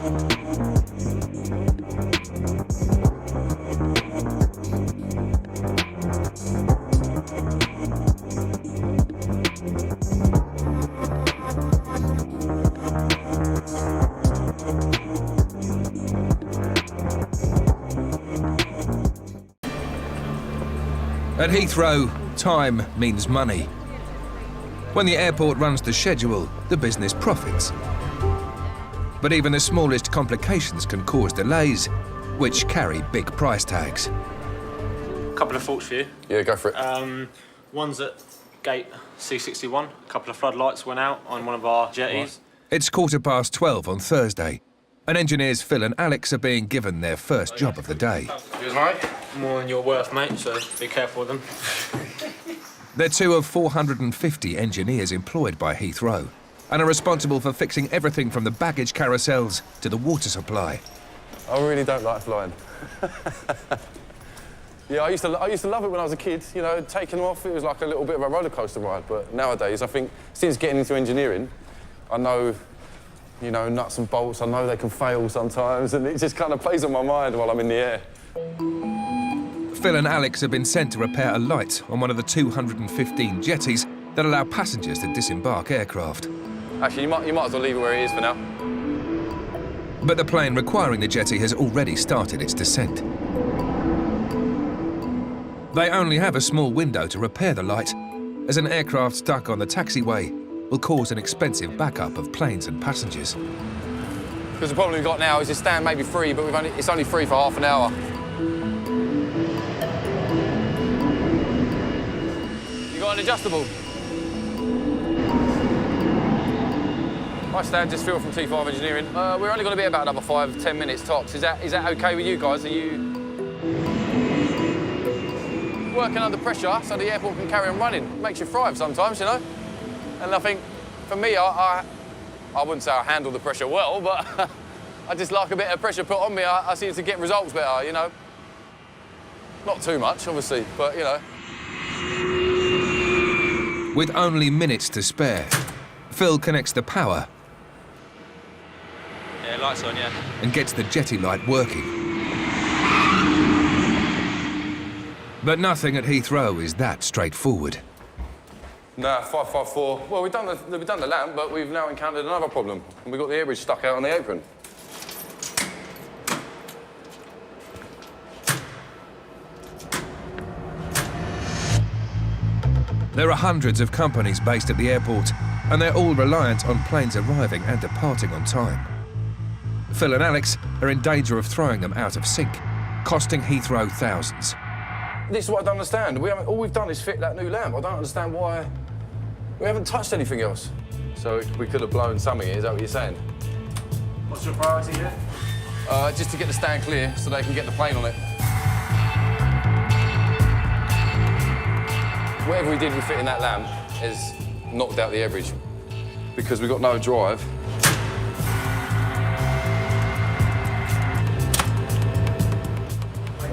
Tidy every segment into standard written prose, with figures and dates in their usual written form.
At Heathrow, time means money. When the airport runs to schedule, the business profits. But even the smallest complications can cause delays, which carry big price tags. A couple of thoughts for you. Yeah, go for it. One's at gate C61. A couple of floodlights went out on one of our jetties. Right. It's 12:15 on Thursday, and engineers Phil and Alex are being given their first job of the day. Yours, mate? More than you're worth, mate, so be careful with them. They're two of 450 engineers employed by Heathrow and are responsible for fixing everything from the baggage carousels to the water supply. I really don't like flying. Yeah, I used to love it when I was a kid. You know, taking off, it was like a little bit of a roller coaster ride. But nowadays, I think since getting into engineering, I know, you know, nuts and bolts. I know they can fail sometimes, and it just kind of plays on my mind while I'm in the air. Phil and Alex have been sent to repair a light on one of the 215 jetties that allow passengers to disembark aircraft. Actually, you might as well leave it where it is for now. But the plane requiring the jetty has already started its descent. They only have a small window to repair the light, as an aircraft stuck on the taxiway will cause an expensive backup of planes and passengers. Because the problem we've got now is this stand may be free, but it's only free for half an hour. You got an adjustable? Hi Stan, just Phil from T5 Engineering. We're only going to be about another 5-10 minutes tops. Is that okay with you guys? Are you working under pressure so the airport can carry on running? Makes you thrive sometimes, you know? And I think, for me, I wouldn't say I handle the pressure well, but I just like a bit of pressure put on me. I seem to get results better, you know? Not too much, obviously, but, you know. With only minutes to spare, Phil connects the power. Yeah, lights on, yeah. And gets the jetty light working. But nothing at Heathrow is that straightforward. Nah, 554. Well, we've done the lamp, but we've now encountered another problem. And we've got the air bridge stuck out on the apron. There are hundreds of companies based at the airport, and they're all reliant on planes arriving and departing on time. Phil and Alex are in danger of throwing them out of sync, costing Heathrow thousands. This is what I don't understand. All we've done is fit that new lamp. I don't understand why we haven't touched anything else. So we could have blown something, is that what you're saying? What's your priority here? Just to get the stand clear so they can get the plane on it. Whatever we did with fitting that lamp has knocked out the air bridge because we've got no drive.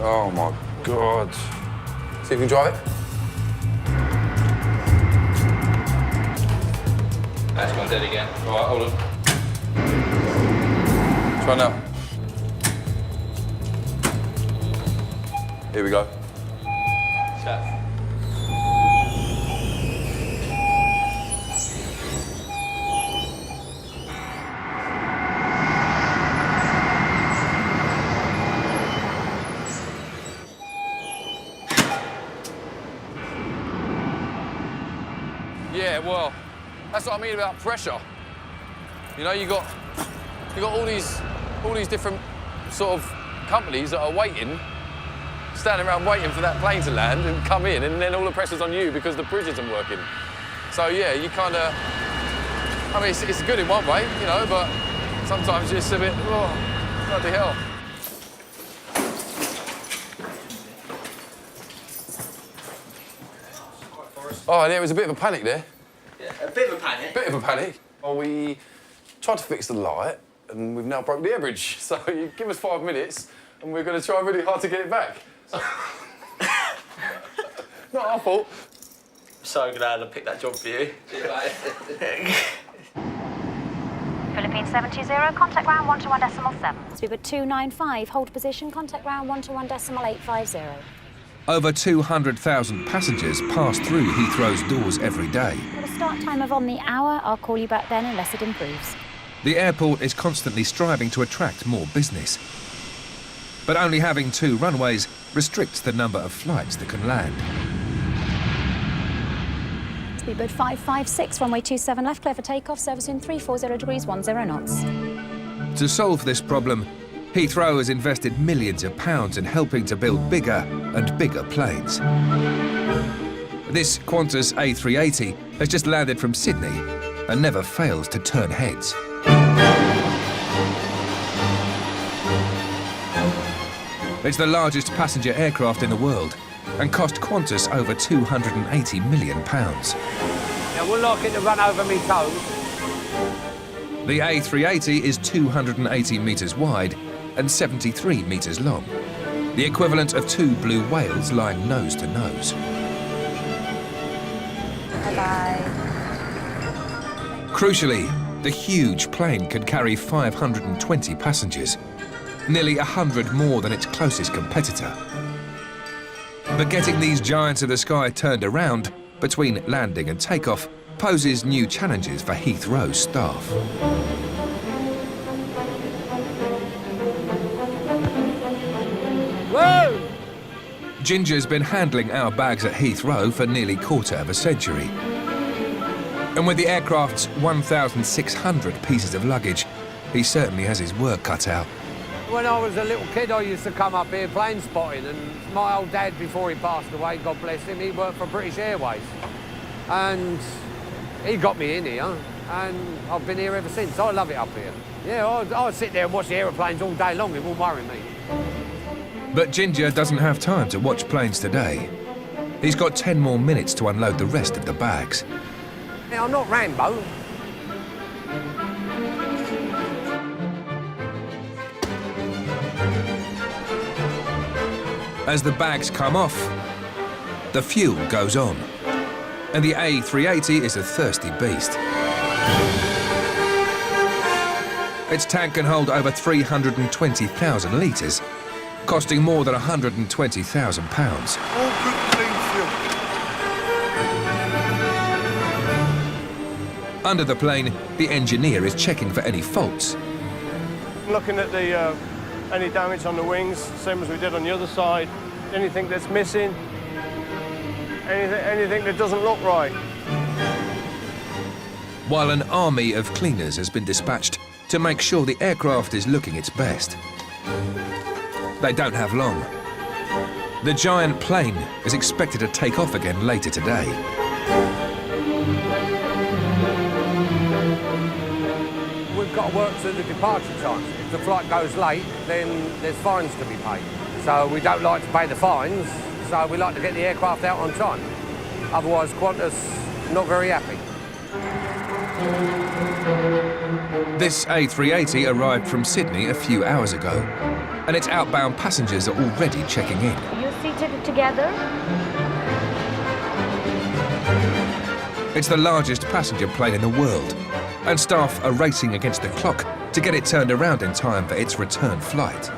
Oh my God. See if we can drive it. That's gone dead again. All right, hold on. Try now. Here we go. Set. Yeah, well, that's what I mean about pressure. You know, you got all these different sort of companies that are waiting, standing around waiting for that plane to land and come in, and then all the pressure's on you because the bridge isn't working. So yeah, you kind of, I mean, it's good in one way, you know, but sometimes it's a bit, oh, bloody hell. Oh, there was a bit of a panic there. Yeah, a bit of a panic. Bit of a panic. Well, we tried to fix the light, and we've now broke the air bridge. So you give us 5 minutes, and we're going to try really hard to get it back. Not our fault. So glad I picked that job for you. Philippines 720, contact ground 121.7. Speedbird 295, hold position, contact ground 121.850. Over 200,000 passengers pass through Heathrow's doors every day. With a start time of on the hour, I'll call you back then unless it improves. The airport is constantly striving to attract more business. But only having 2 runways restricts the number of flights that can land. Speedbird 556, runway 27 left, clear for takeoff, servicing 340 degrees 10 knots. To solve this problem, Heathrow has invested millions of pounds in helping to build bigger and bigger planes. This Qantas A380 has just landed from Sydney and never fails to turn heads. It's the largest passenger aircraft in the world and cost Qantas over £280 million. I wouldn't like it to run over me toes. The A380 is 280 metres wide and 73 metres long, the equivalent of 2 blue whales lying nose to nose. Bye-bye. Crucially, the huge plane can carry 520 passengers, nearly 100 more than its closest competitor. But getting these giants of the sky turned around between landing and takeoff poses new challenges for Heathrow's staff. Whoa! Ginger's been handling our bags at Heathrow for nearly quarter of a century. And with the aircraft's 1,600 pieces of luggage, he certainly has his work cut out. When I was a little kid, I used to come up here plane spotting, and my old dad, before he passed away, God bless him, he worked for British Airways. And he got me in here, and I've been here ever since. I love it up here. Yeah, I'll sit there and watch the aeroplanes all day long, it won't worry me. But Ginger doesn't have time to watch planes today. He's got 10 more minutes to unload the rest of the bags. Yeah, I'm not Rambo. As the bags come off, the fuel goes on. And the A380 is a thirsty beast. Its tank can hold over 320,000 litres, costing more than £120,000. Under the plane, the engineer is checking for any faults. Looking at the any damage on the wings, same as we did on the other side. Anything that's missing, anything that doesn't look right. While an army of cleaners has been dispatched to make sure the aircraft is looking its best. They don't have long. The giant plane is expected to take off again later today. We've got to work to the departure time. If the flight goes late, then there's fines to be paid. So we don't like to pay the fines, so we like to get the aircraft out on time. Otherwise, Qantas not very happy. This A380 arrived from Sydney a few hours ago, and its outbound passengers are already checking in. You seated together? It's the largest passenger plane in the world, and staff are racing against the clock to get it turned around in time for its return flight.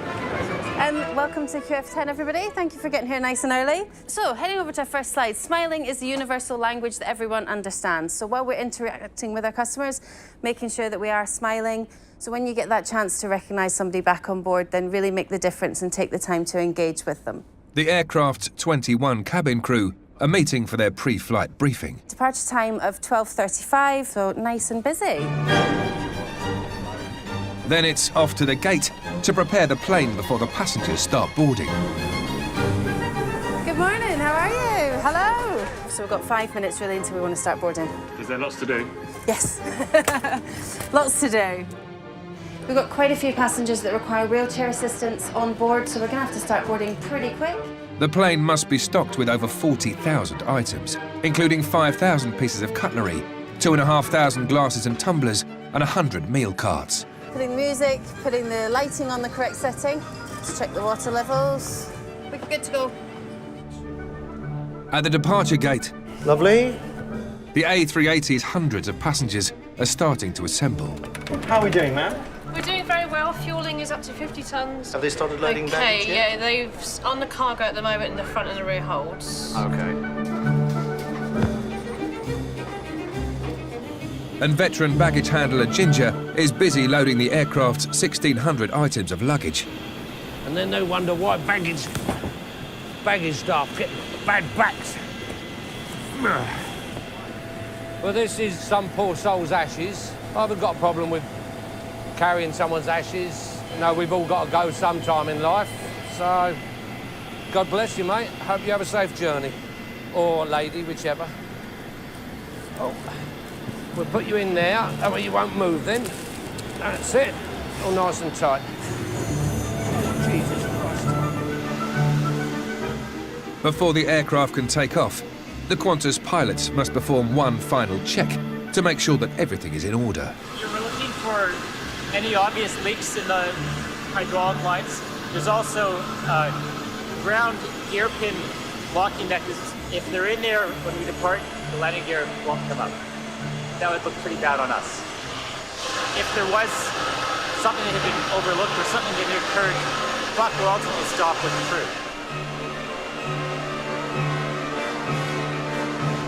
Welcome to QF10, everybody. Thank you for getting here nice and early. So, heading over to our first slide. Smiling is the universal language that everyone understands. So while we're interacting with our customers, making sure that we are smiling. So when you get that chance to recognise somebody back on board, then really make the difference and take the time to engage with them. The aircraft's 21 cabin crew are meeting for their pre-flight briefing. Departure time of 12:35, so nice and busy. Then it's off to the gate to prepare the plane before the passengers start boarding. Good morning, how are you? Hello. So we've got 5 minutes really until we want to start boarding. Is there lots to do? Yes, lots to do. We've got quite a few passengers that require wheelchair assistance on board, so we're going to have to start boarding pretty quick. The plane must be stocked with over 40,000 items, including 5,000 pieces of cutlery, 2,500 glasses and tumblers, and 100 meal carts. Putting music, putting the lighting on the correct setting. Let's check the water levels. We're good to go. At the departure gate, Lovely. the A380's hundreds of passengers are starting to assemble. How are we doing, ma'am? We're doing very well. Fueling is up to 50 tonnes. Have they started loading baggage yet? Yeah, they've on the cargo at the moment in the front and the rear holds. Okay. And veteran baggage handler Ginger is busy loading the aircraft's 1,600 items of luggage. And then no wonder why baggage staff get bad backs. Well, this is some poor soul's ashes. I haven't got a problem with carrying someone's ashes. You know, we've all got to go sometime in life. So, God bless you, mate. Hope you have a safe journey. Or lady, whichever. Oh, we'll put you in there. That way you won't move then. That's it. All nice and tight. Jesus Christ. Before the aircraft can take off, the Qantas pilots must perform one final check to make sure that everything is in order. You're looking for any obvious leaks in the hydraulic lines. There's also ground gear pin locking mechanisms. If they're in there when we depart, the landing gear won't come up. That would look pretty bad on us. If there was something that had been overlooked or something that had occurred, the clock will ultimately stop with the crew.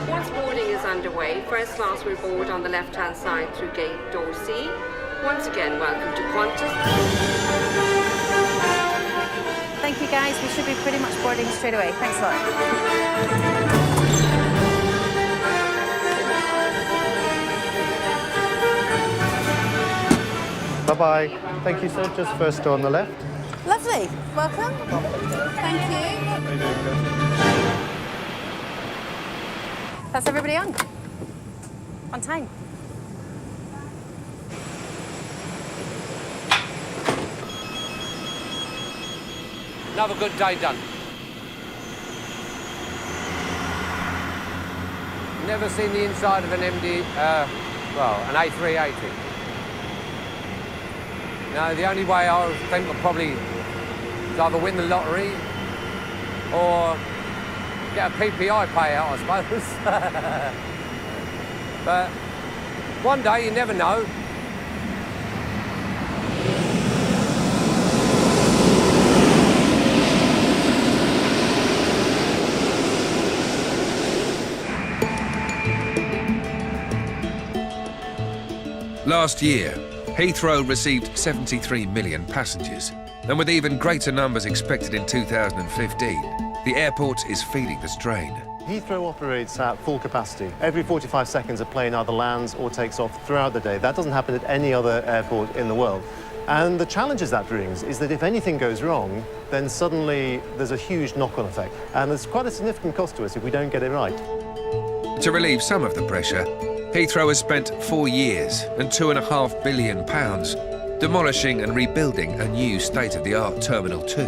Once boarding is underway, first class will board on the left-hand side through gate door C. Once again, welcome to Qantas. Thank you, guys. We should be pretty much boarding straight away. Thanks a lot. Bye-bye. Thank you, sir. Just first door on the left. Lovely. Welcome. Thank you. That's everybody on. On time. Another good day done. Never seen the inside of an an A380. No, the only way I think I'll probably is either win the lottery or get a PPI payout, I suppose. But one day, you never know. Last year, Heathrow received 73 million passengers, and with even greater numbers expected in 2015, the airport is feeling the strain. Heathrow operates at full capacity. Every 45 seconds, a plane either lands or takes off throughout the day. That doesn't happen at any other airport in the world. And the challenges that brings is that if anything goes wrong, then suddenly there's a huge knock-on effect. And there's quite a significant cost to us if we don't get it right. To relieve some of the pressure, Heathrow has spent 4 years and £2.5 billion demolishing and rebuilding a new state-of-the-art Terminal 2.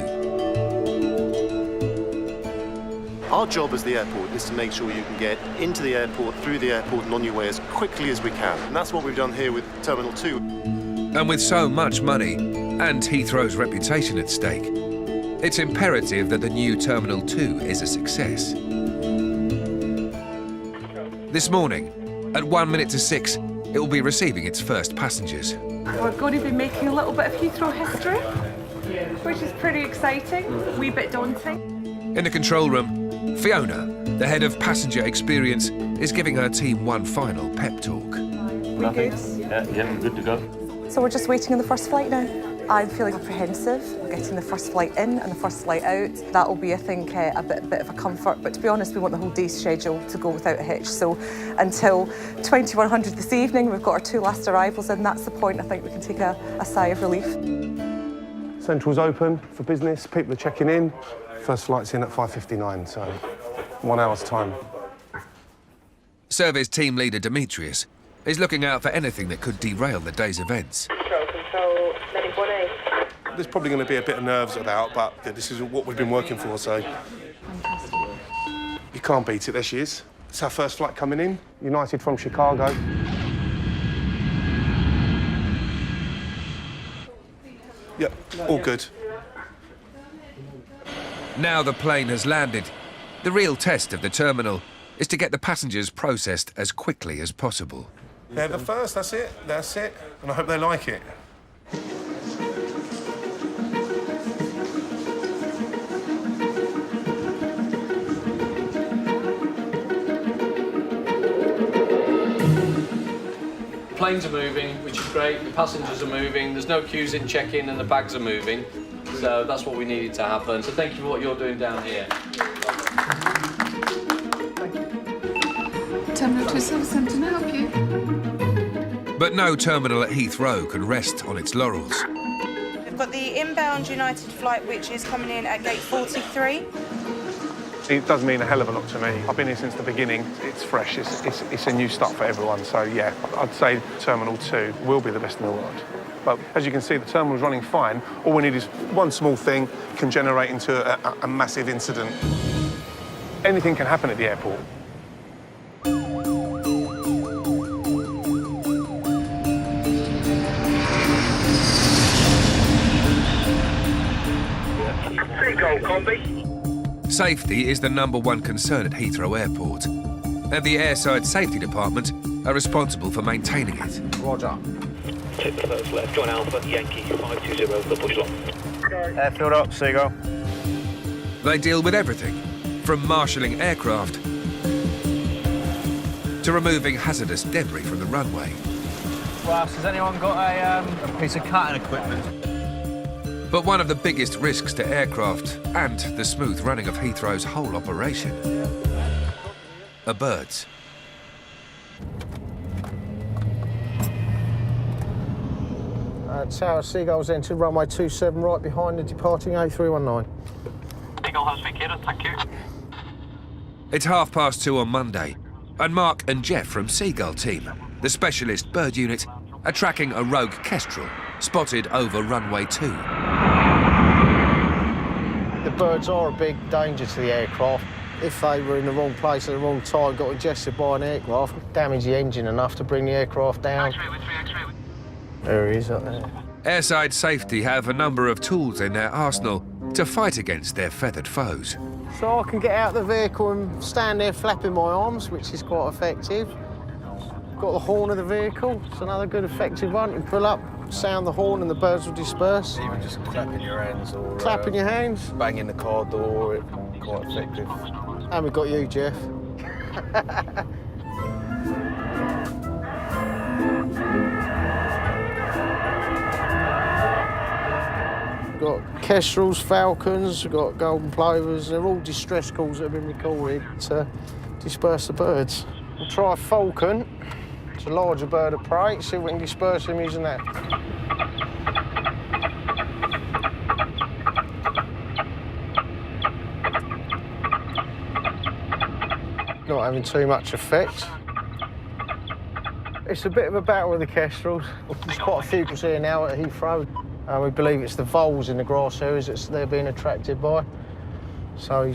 Our job as the airport is to make sure you can get into the airport, through the airport and on your way as quickly as we can. And that's what we've done here with Terminal 2. And with so much money and Heathrow's reputation at stake, it's imperative that the new Terminal 2 is a success. This morning, at 1 minute to 6, it will be receiving its first passengers. We're going to be making a little bit of Heathrow history, which is pretty exciting, a wee bit daunting. In the control room, Fiona, the head of passenger experience, is giving her team one final pep talk. We good? Yeah, good to go. So we're just waiting on the first flight now. I'm feeling apprehensive. We're getting the first flight in and the first flight out. That'll be, I think, a bit of a comfort. But to be honest, we want the whole day schedule to go without a hitch. So until 2100 this evening, we've got our 2 last arrivals in. That's the point. I think we can take a sigh of relief. Central's open for business. People are checking in. First flight's in at 5:59, so 1 hour's time. Service team leader Demetrius is looking out for anything that could derail the day's events. Control, letting 1A. There's probably going to be a bit of nerves about, but this is what we've been working for, so... Fantastic. You can't beat it. There she is. It's our first flight coming in, United from Chicago. Yep, all good. Now the plane has landed, the real test of the terminal is to get the passengers processed as quickly as possible. They're the first, that's it, and I hope they like it. Planes are moving, which is great. The passengers are moving. There's no queues in check-in and the bags are moving. So that's what we needed to happen. So thank you for what you're doing down here. Terminal 2 Service Centre, may I help you? But no terminal at Heathrow can rest on its laurels. We've got the inbound United flight, which is coming in at gate 43. It does mean a hell of a lot to me. I've been here since the beginning. It's fresh, it's a new start for everyone. So yeah, I'd say Terminal 2 will be the best in the world. But as you can see, the terminal's running fine. All we need is one small thing can generate into a massive incident. Anything can happen at the airport. Seagull, copy. Safety is the #1 concern at Heathrow Airport, and the Airside Safety Department are responsible for maintaining it. Roger. Take the first left, John Alpha, Yankee 520, the push lock. Airfield up, Seagull. They deal with everything, from marshalling aircraft to removing hazardous debris from the runway. Ross, has anyone got a piece of cutting equipment? But one of the biggest risks to aircraft and the smooth running of Heathrow's whole operation are birds. Tower Seagull's entered runway 27 right behind the departing A319. Seagull has vacated, thank you. It's 2:30 on Monday, and Mark and Jeff from Seagull Team, the specialist bird unit, are tracking a rogue kestrel spotted over runway 2. The birds are a big danger to the aircraft. If they were in the wrong place at the wrong time, got ingested by an aircraft, damage the engine enough to bring the aircraft down. There he is up there. Airside Safety have a number of tools in their arsenal to fight against their feathered foes. So I can get out of the vehicle and stand there flapping my arms, which is quite effective. Got the horn of the vehicle, it's another good effective one. You pull up, sound the horn and the birds will disperse. Even just clapping your hands or... Clapping your hands. Banging the car door, it's quite effective. And we've got you, Jeff. We've got kestrels, falcons, we've got golden plovers. They're all distress calls that have been recorded to disperse the birds. We'll try a falcon. It's a larger bird of prey. See if we can disperse them using that. Not having too much effect. It's a bit of a battle with the kestrels. There's quite a few here now at Heathrow. We believe it's the voles in the grass areas that they're being attracted by. So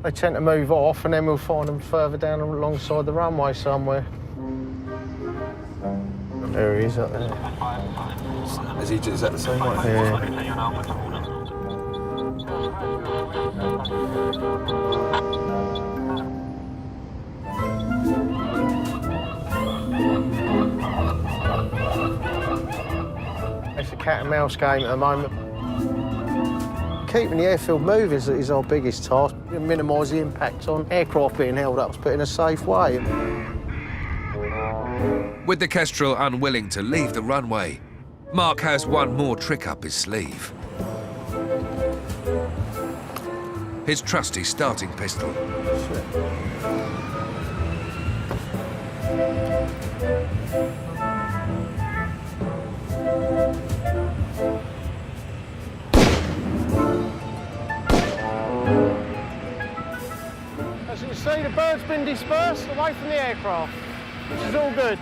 they tend to move off and then we'll find them further down alongside the runway somewhere. There he is up there. Is that the same way? Yeah. It's a cat and mouse game at the moment. Keeping the airfield moving is our biggest task. Minimise the impact on aircraft being held up, but in a safe way. With the kestrel unwilling to leave the runway, Mark has one more trick up his sleeve. His trusty starting pistol. As you can see, the bird's been dispersed away from the aircraft, which is all good.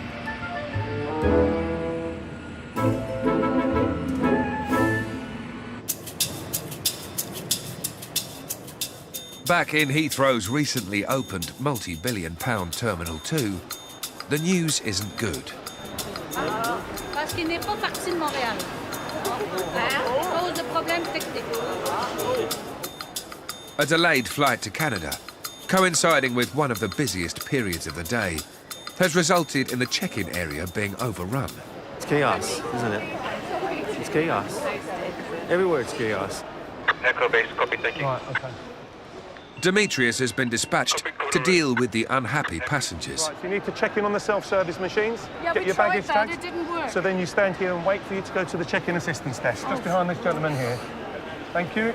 Back in Heathrow's recently opened multi-billion-pound Terminal 2, the news isn't good. Parce qu'il n'est pas parti de Montréal. À cause de problèmes techniques. A delayed flight to Canada, coinciding with one of the busiest periods of the day, has resulted in the check-in area being overrun. It's chaos, isn't it? It's chaos. Everywhere it's chaos. Echo base, copy, thank you. Right, okay. Demetrius has been dispatched to deal with the unhappy passengers. Right, so you need to check in on the self-service machines, Yeah, get we your tried baggage that, tagged. it didn't work. So then you stand here and wait for you to go to the check-in assistance desk, just behind this gentleman here. Thank you.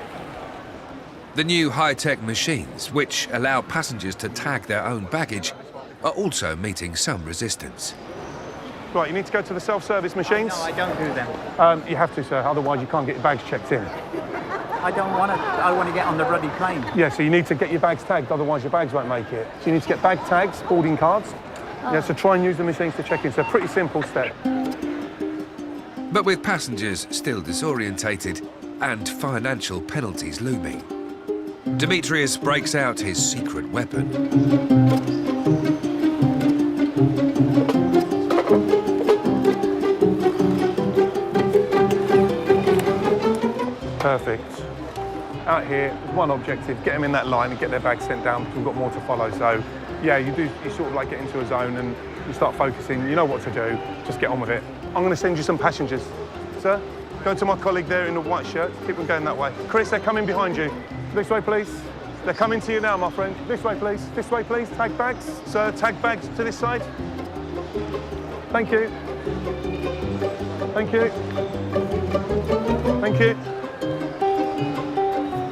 The new high-tech machines, which allow passengers to tag their own baggage, are also meeting some resistance. Right, you need to go to the self-service machines. No, I don't do them. You have to, sir, otherwise you can't get your bags checked in. I don't want to. I want to get on the ruddy plane. Yeah, so you need to get your bags tagged, otherwise your bags won't make it. So you need to get bag tags, boarding cards. Yeah, so try and use the machines to check in. So pretty simple step. But with passengers still disorientated and financial penalties looming, Demetrius breaks out his secret weapon. Perfect. Out here, one objective, get them in that line and get their bags sent down because we've got more to follow. So, yeah, you sort of like get into a zone and you start focusing, you know what to do, just get on with it. I'm going to send you some passengers. Sir, go to my colleague there in the white shirt, keep them going that way. Chris, they're coming behind you. This way, please. They're coming to you now, my friend. This way, please. This way, please. Tag bags. Sir, tag bags to this side. Thank you. Thank you. Thank you.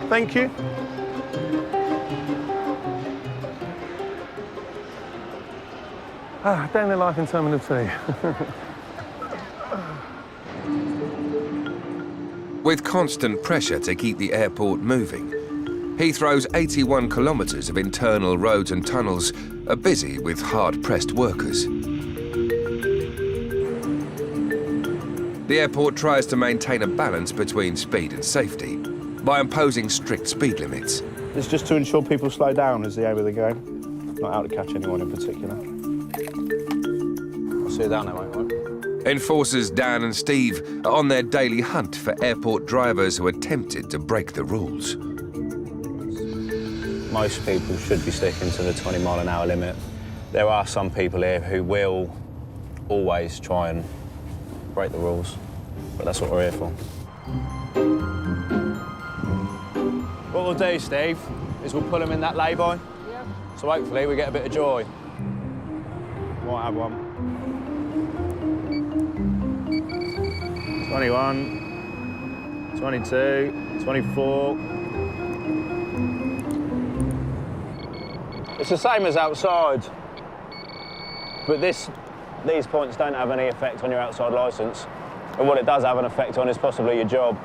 Thank you. Day in the life in Terminal 2. With constant pressure to keep the airport moving, Heathrow's 81 kilometres of internal roads and tunnels are busy with hard-pressed workers. The airport tries to maintain a balance between speed and safety by imposing strict speed limits. It's just to ensure people slow down is the aim of the game, not out to catch anyone in particular. I'll see you down there, mate. Enforcers Dan and Steve are on their daily hunt for airport drivers who are tempted to break the rules. Most people should be sticking to the 20-mile-an-hour limit. There are some people here who will always try and break the rules, but that's what we're here for. What we'll do, Steve, is we'll pull them in that lay-by. Yeah. So hopefully we get a bit of joy. Might have one. 21, 22, 24. It's the same as outside, but these points don't have any effect on your outside licence. And what it does have an effect on is possibly your job.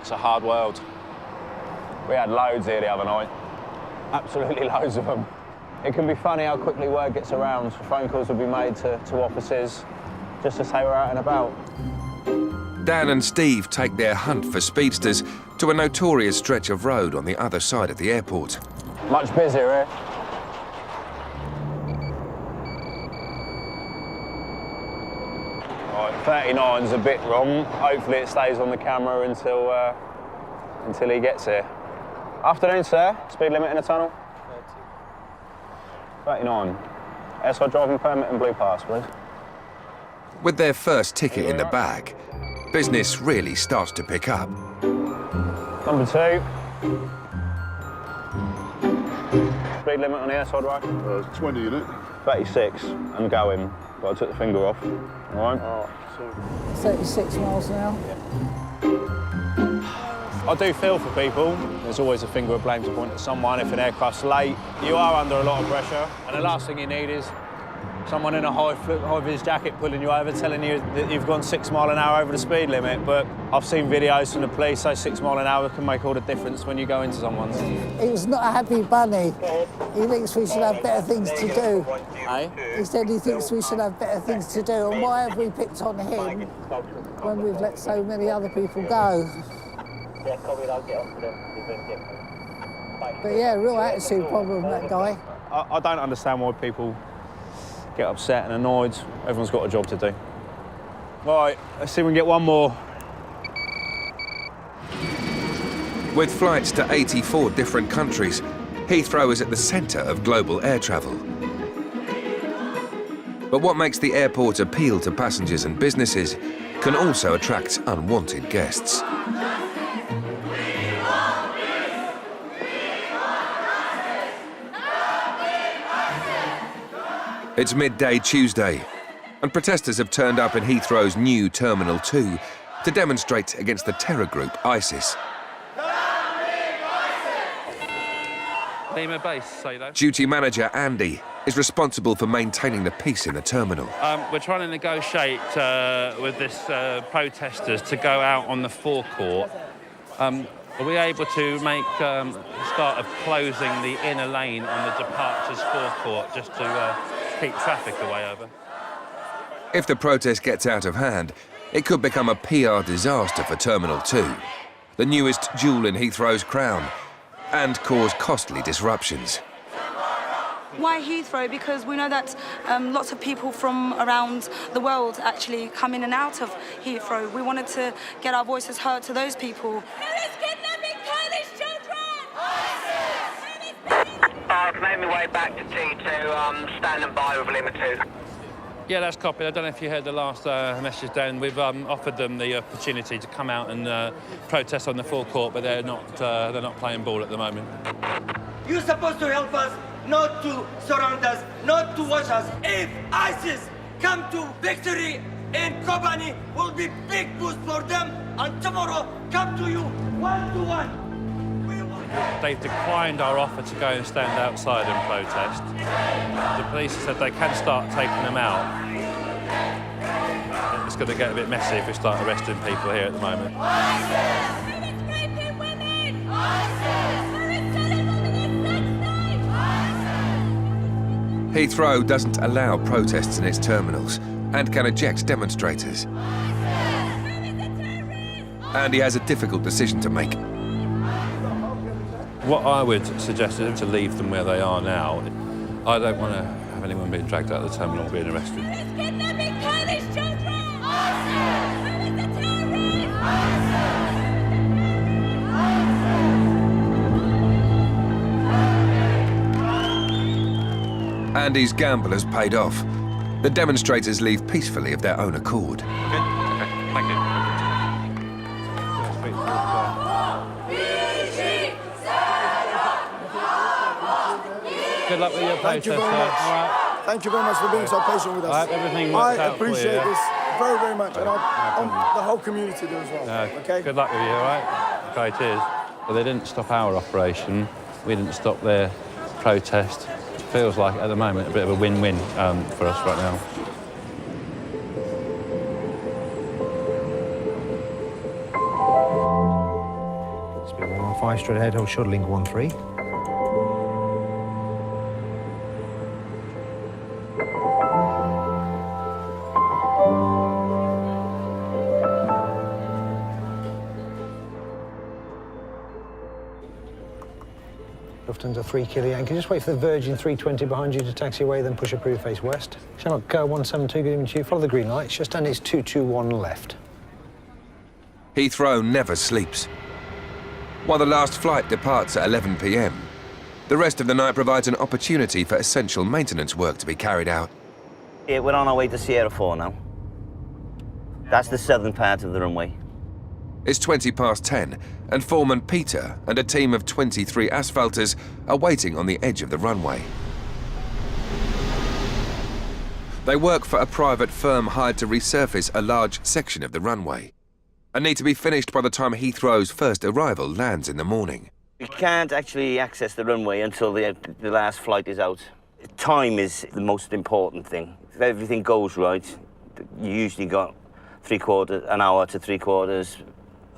It's a hard world. We had loads here the other night. Absolutely loads of them. It can be funny how quickly word gets around. Phone calls will be made to offices just to say we're out and about. Dan and Steve take their hunt for speedsters to a notorious stretch of road on the other side of the airport. Much busier here. Right, 39's a bit wrong. Hopefully it stays on the camera until he gets here. Afternoon, sir. Speed limit in the tunnel? 39. Airside driving permit and blue pass, please. With their first ticket in the bag, business really starts to pick up. Number 2. Speed limit on the airside right? 20, isn't it? 36 and going, but I took the finger off. All right? 36 miles an hour. I do feel for people. There's always a finger of blame to point at someone. If an aircraft's late, you are under a lot of pressure, and the last thing you need is someone in a high-vis jacket pulling you over, telling you that you've gone 6 miles an hour over the speed limit. But I've seen videos from the police say 6 miles an hour can make all the difference when you go into someone's. He was not a happy bunny. He thinks we should have better things to do. Hey? He said he thinks we should have better things to do. And why have we picked on him when we've let so many other people go? But yeah, real attitude problem, that guy. I don't understand why people get upset and annoyed. Everyone's got a job to do. Right, let's see if we can get one more. With flights to 84 different countries, Heathrow is at the centre of global air travel. But what makes the airport appeal to passengers and businesses can also attract unwanted guests. It's midday Tuesday, and protesters have turned up in Heathrow's new Terminal 2 to demonstrate against the terror group ISIS. Lima base, Sado. Duty manager Andy is responsible for maintaining the peace in the terminal. We're trying to negotiate with this protesters to go out on the forecourt. Are we able to make start of closing the inner lane on the departures forecourt just to keep traffic away over? If the protest gets out of hand, it could become a PR disaster for Terminal 2, the newest jewel in Heathrow's crown, and cause costly disruptions. Why Heathrow? Because we know that lots of people from around the world actually come in and out of Heathrow. We wanted to get our voices heard to those people. I've made my way back to T2, standing by with Lima 2. Yeah, that's copied. I don't know if you heard the last message, Dan. We've offered them the opportunity to come out and protest on the forecourt, but they're not playing ball at the moment. You're supposed to help us, not to surround us, not to watch us. If ISIS come to victory in Kobani, will be big boost for them, and tomorrow come to you one-to-one. They've declined our offer to go and stand outside and protest. The police have said they can start taking them out. It's going to get a bit messy if we start arresting people here at the moment. Heathrow doesn't allow protests in its terminals and can eject demonstrators. And he has a difficult decision to make. What I would suggest is to leave them where they are now. I don't want to have anyone being dragged out of the terminal or being arrested. Andy's gamble has paid off. The demonstrators leave peacefully of their own accord. Okay, thank you. Good luck with your protest. Thank you very much. All right. Thank you very much for being so patient with us. I hope everything works out for you, appreciate yeah? this very, very much, and the whole community do as well. Okay. Good luck with you. All right. Okay, cheers. But they didn't stop our operation. We didn't stop their protest. It feels like at the moment a bit of a win-win for us right now. Speed 115 straight ahead, hold shuttle link 13. Lufthansa 3 Kilo Yankee. Just wait for the Virgin 320 behind you to taxi away, then push approved face west. Shamrock 172, good evening to you. Follow the green lights, just and it's 221 left. Heathrow never sleeps. While the last flight departs at 11 p.m, the rest of the night provides an opportunity for essential maintenance work to be carried out. Yeah, we're on our way to Sierra 4 now. That's the southern part of the runway. It's 10:20, and foreman Peter and a team of 23 asphalters are waiting on the edge of the runway. They work for a private firm hired to resurface a large section of the runway and need to be finished by the time Heathrow's first arrival lands in the morning. We can't actually access the runway until the last flight is out. Time is the most important thing. If everything goes right, you usually got an hour to three-quarters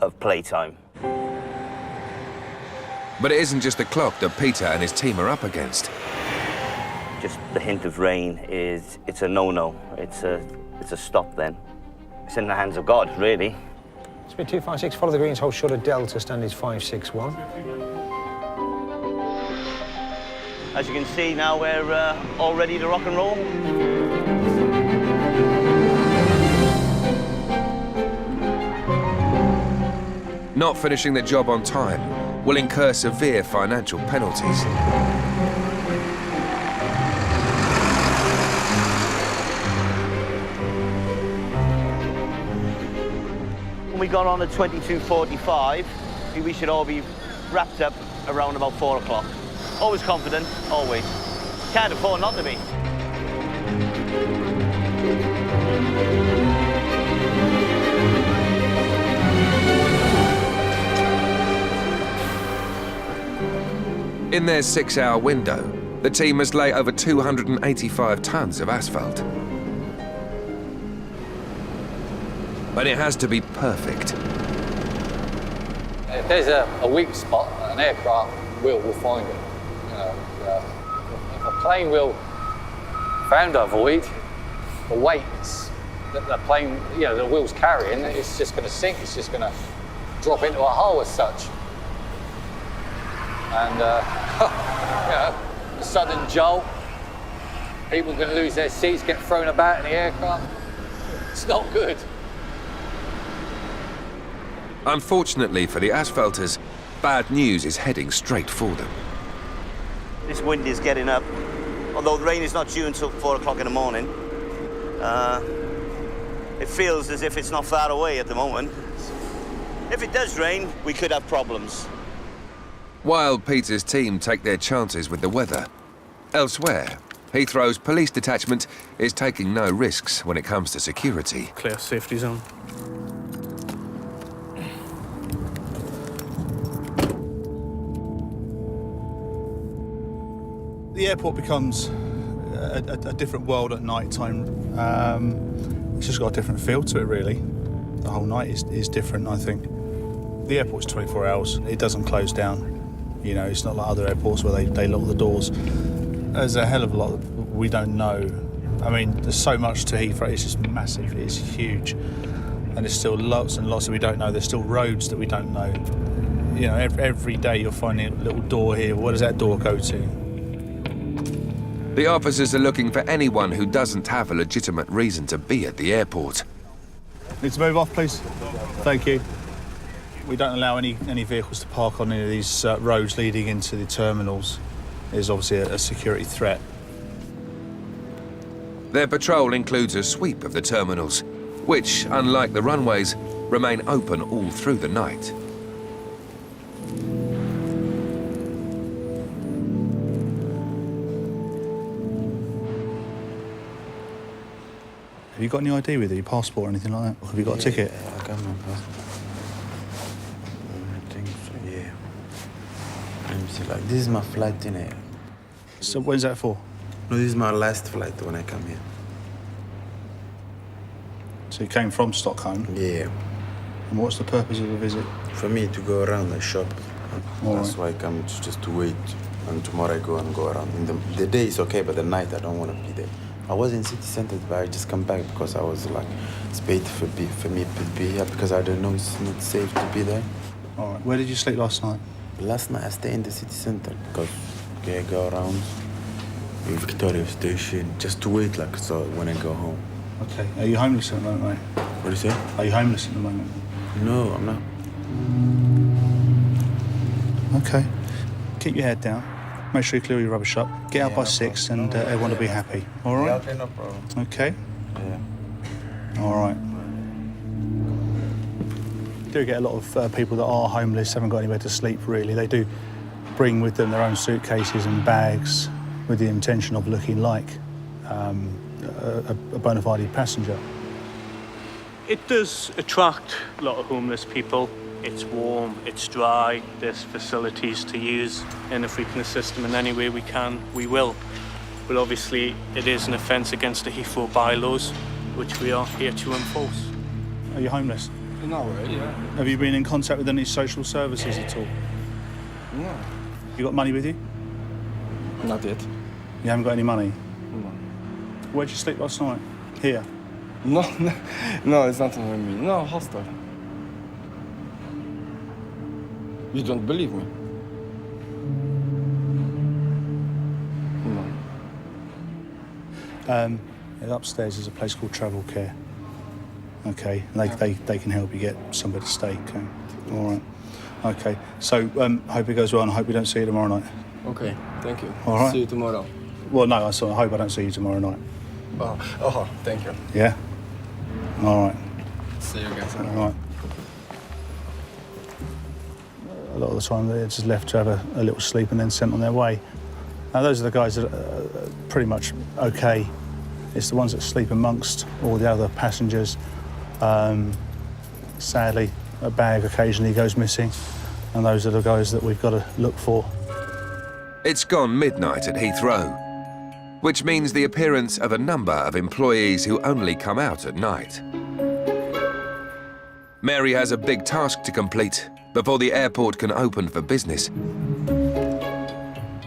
of playtime. But it isn't just the clock that Peter and his team are up against. Just the hint of rain it's a no-no. It's a stop then. It's in the hands of God, really. Speed 256, follow the greens, hold short of Delta, stand is 561. As you can see now, we're all ready to rock and roll. Not finishing the job on time will incur severe financial penalties. When we got on at 22:45, we should all be wrapped up around about 4 o'clock. Always confident, always. Can't afford not to be. In their 6-hour window, the team must lay over 285 tonnes of asphalt. But it has to be perfect. If there's a weak spot, an aircraft will find it. You know, if a plane will found a void, the weights that the plane, the wheel's carrying, it's just going to sink. It's just going to drop into a hole as such. And a sudden jolt, people can lose their seats, get thrown about in the aircraft. It's not good. Unfortunately for the asphalters, bad news is heading straight for them. This wind is getting up. Although the rain is not due until 4 o'clock in the morning, it feels as if it's not far away at the moment. If it does rain, we could have problems. While Peter's team take their chances with the weather, elsewhere, Heathrow's police detachment is taking no risks when it comes to security. Clear safety zone. The airport becomes a different world at night time. It's just got a different feel to it, really. The whole night is different, I think. The airport's 24 hours. It doesn't close down. You know, it's not like other airports where they lock the doors. There's a hell of a lot we don't know. I mean, there's so much to Heathrow. It's just massive. It's huge. And there's still lots and lots that we don't know. There's still roads that we don't know. You know, every day you're finding a little door here. Where does that door go to? The officers are looking for anyone who doesn't have a legitimate reason to be at the airport. Need to move off, please. Thank you. We don't allow any vehicles to park on any of these roads leading into the terminals. There's obviously a security threat. Their patrol includes a sweep of the terminals, which, unlike the runways, remain open all through the night. Have you got any ID with you, your passport or anything like that? Or have you got a ticket? Yeah, I got my passport. I think so, yeah. Let me see, like, this is my flight in here. So when's that for? No, this is my last flight when I come here. So you came from Stockholm? Yeah. And what's the purpose of the visit? For me to go around and shop. All That's right. why I come just to wait. And tomorrow I go around. In the day is okay, but the night I don't want to be there. I was in city center, but I just come back because I was like, it's better for me to be here because I don't know it's not safe to be there. All right. Where did you sleep last night? Last night I stayed in the city center because I go around in Victoria Station just to wait, like, so when I go home. Okay. Are you homeless at the moment, mate? What do you say? Are you homeless at the moment? No, I'm not. Okay. Keep your head down. Make sure you clear your rubbish up. Get out by no 6 and everyone will be happy. All right? Yeah, okay, no problem. Okay? Yeah. All right. Do get a lot of people that are homeless, haven't got anywhere to sleep, really. They do bring with them their own suitcases and bags with the intention of looking like a bona fide passenger. It does attract a lot of homeless people. It's warm, it's dry, there's facilities to use, and if we can assist them in any way we can, we will. But obviously, it is an offence against the Heathrow bylaws, which we are here to enforce. Are you homeless? No, really. Have you been in contact with any social services at all? No. You got money with you? Not yet. You haven't got any money? No. Where'd you sleep last night? Here? No, no, it's not with me. No, hostel. You don't believe me? No. Upstairs is a place called Travel Care. Okay, they can help you get somewhere to stay. Okay? All right. Okay. So, hope it goes well, and I hope we don't see you tomorrow night. Okay, thank you. All right. See you tomorrow. Well, no, I hope I don't see you tomorrow night. Oh, thank you. Yeah? All right. See you guys. All right. A lot of the time they're just left to have a little sleep and then sent on their way. Now, those are the guys that are pretty much okay. It's the ones that sleep amongst all the other passengers. Sadly, a bag occasionally goes missing, and those are the guys that we've got to look for. It's gone midnight at Heathrow, which means the appearance of a number of employees who only come out at night. Mary has a big task to complete before the airport can open for business.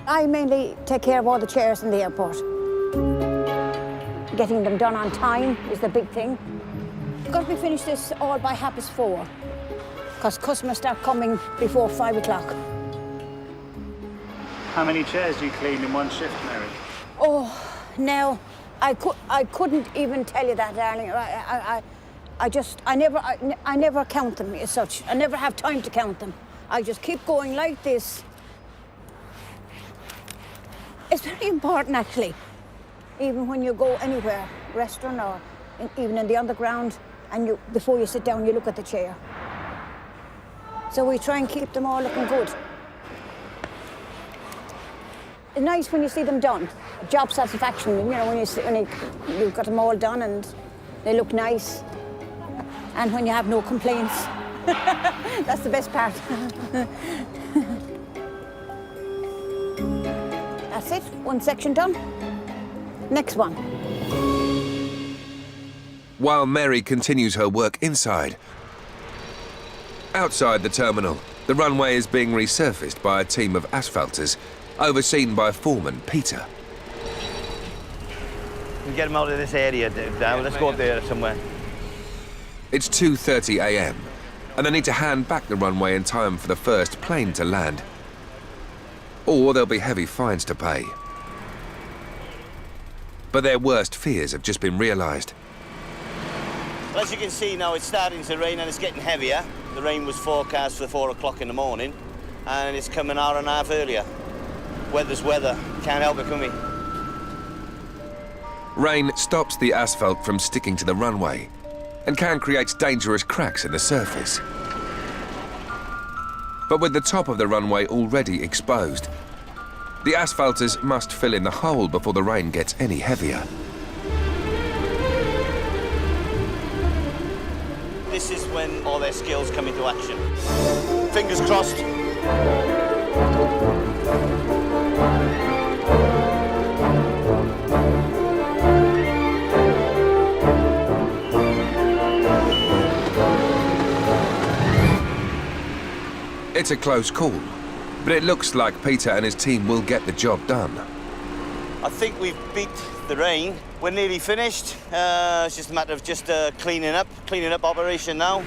I mainly take care of all the chairs in the airport. Getting them done on time is the big thing. We've got to be finished this all by 4:30, because customers start coming before 5 o'clock. How many chairs do you clean in one shift, Mary? Oh, now, I couldn't even tell you that, darling. I never count them as such. I never have time to count them. I just keep going like this. It's very important, actually. Even when you go anywhere, restaurant or even in the underground, and before you sit down, you look at the chair. So we try and keep them all looking good. It's nice when you see them done. Job satisfaction, you know, when you've got them all done and they look nice. And when you have no complaints. That's the best part. That's it, one section done. Next one. While Mary continues her work inside, outside the terminal, the runway is being resurfaced by a team of asphalters, overseen by foreman Peter. We get them out of this area now. Let's go up there somewhere. It's 2:30 a.m, and they need to hand back the runway in time for the first plane to land. Or there'll be heavy fines to pay. But their worst fears have just been realised. Well, as you can see now, it's starting to rain and it's getting heavier. The rain was forecast for 4 o'clock in the morning, and it's come an hour and a half earlier. Weather's weather. Can't help it, can we? Rain stops the asphalt from sticking to the runway and can create dangerous cracks in the surface. But with the top of the runway already exposed, the asphalters must fill in the hole before the rain gets any heavier. This is when all their skills come into action. Fingers crossed. It's a close call, but it looks like Peter and his team will get the job done. I think we've beat the rain. We're nearly finished. It's just a matter of just cleaning up operation now.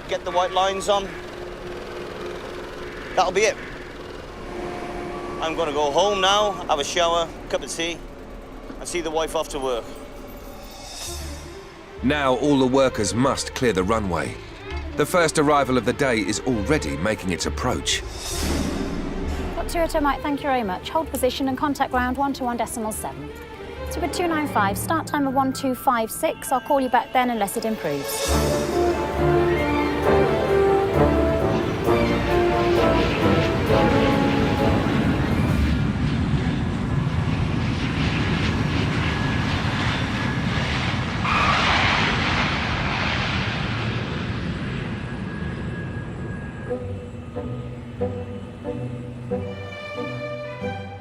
Get the white lines on. That'll be it. I'm going to go home now, have a shower, cup of tea, and see the wife off to work. Now all the workers must clear the runway. The first arrival of the day is already making its approach. Got 2 Mike, thank you very much. Hold position and contact ground 121.7. So with 295, start time of 1256. I'll call you back then unless it improves.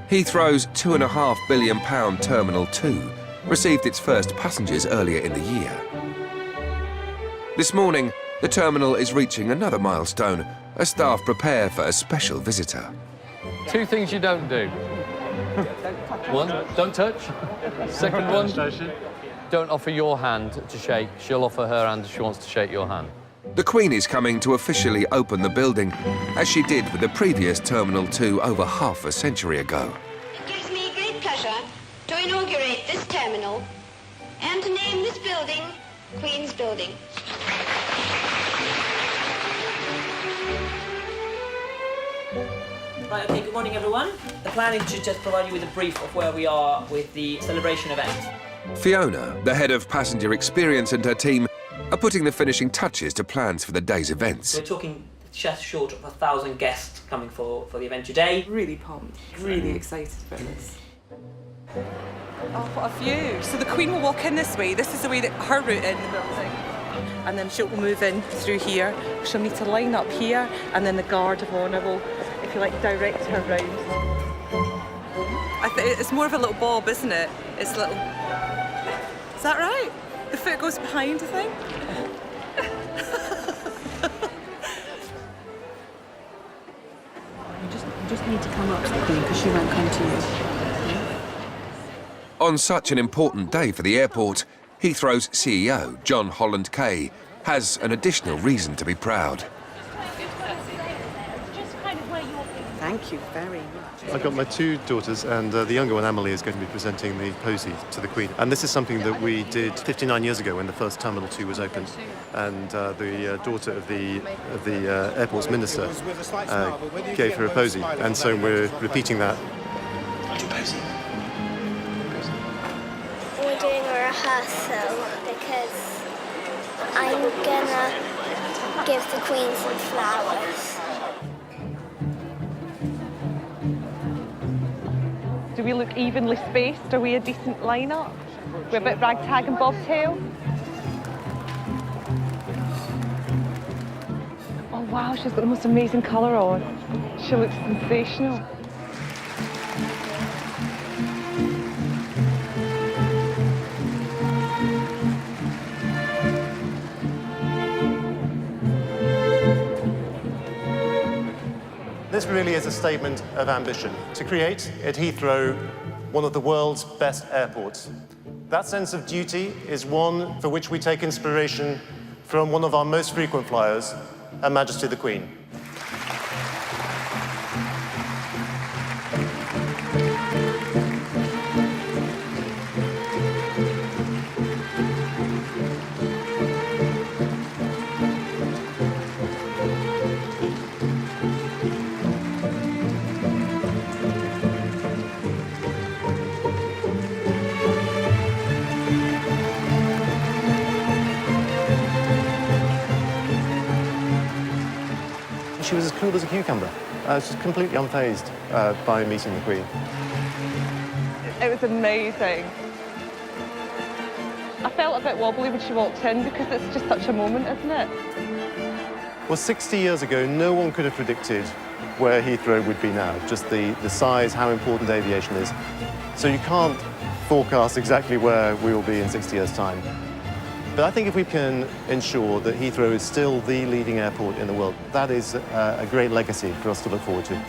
Heathrow's £2.5 billion Terminal 2 received its first passengers earlier in the year. This morning, the terminal is reaching another milestone as staff prepare for a special visitor. 2 things you don't do. 1, don't touch. Second one, don't offer your hand to shake. She'll offer her hand if she wants to shake your hand. The Queen is coming to officially open the building, as she did with the previous Terminal 2 over half a century ago. It gives me great pleasure to inaugurate this terminal and to name this building Queen's Building. Right, okay, good morning everyone. The plan is to just provide you with a brief of where we are with the celebration event. Fiona, the head of passenger experience, and her team are putting the finishing touches to plans for the day's events. We're talking just short of 1,000 guests coming for the event today. Really pumped, really excited about this. Oh, what a view. So the Queen will walk in this way. This is the way that her route in the building. And then she'll move in through here. She'll need to line up here, and then the Guard of Honour will, if you like, direct her round. I think it's more of a little bob, isn't it? It's a little... Is that right? The foot goes behind, I think. You just need to come up to the Queen because she won't come to you. On such an important day for the airport, Heathrow's CEO, John Holland Kay, has an additional reason to be proud. Thank you very much. I've got my two daughters, and the younger one, Emily, is going to be presenting the posy to the Queen. And this is something that we did 59 years ago when the first Terminal 2 was opened. And the daughter of the airport's minister gave her a posy. And so we're repeating that. We're doing a rehearsal because I'm gonna give the Queen some flowers. Do we look evenly spaced? Are we a decent line-up? We're a bit ragtag and bobtail? Oh wow, she's got the most amazing colour on. She looks sensational. This really is a statement of ambition, to create at Heathrow one of the world's best airports. That sense of duty is one for which we take inspiration from one of our most frequent flyers, Her Majesty the Queen. She was as cool as a cucumber. She's completely unfazed by meeting the Queen. It was amazing. I felt a bit wobbly when she walked in because it's just such a moment, isn't it? Well, 60 years ago, no one could have predicted where Heathrow would be now, just the size, how important aviation is. So you can't forecast exactly where we will be in 60 years' time. But I think if we can ensure that Heathrow is still the leading airport in the world, that is a great legacy for us to look forward to.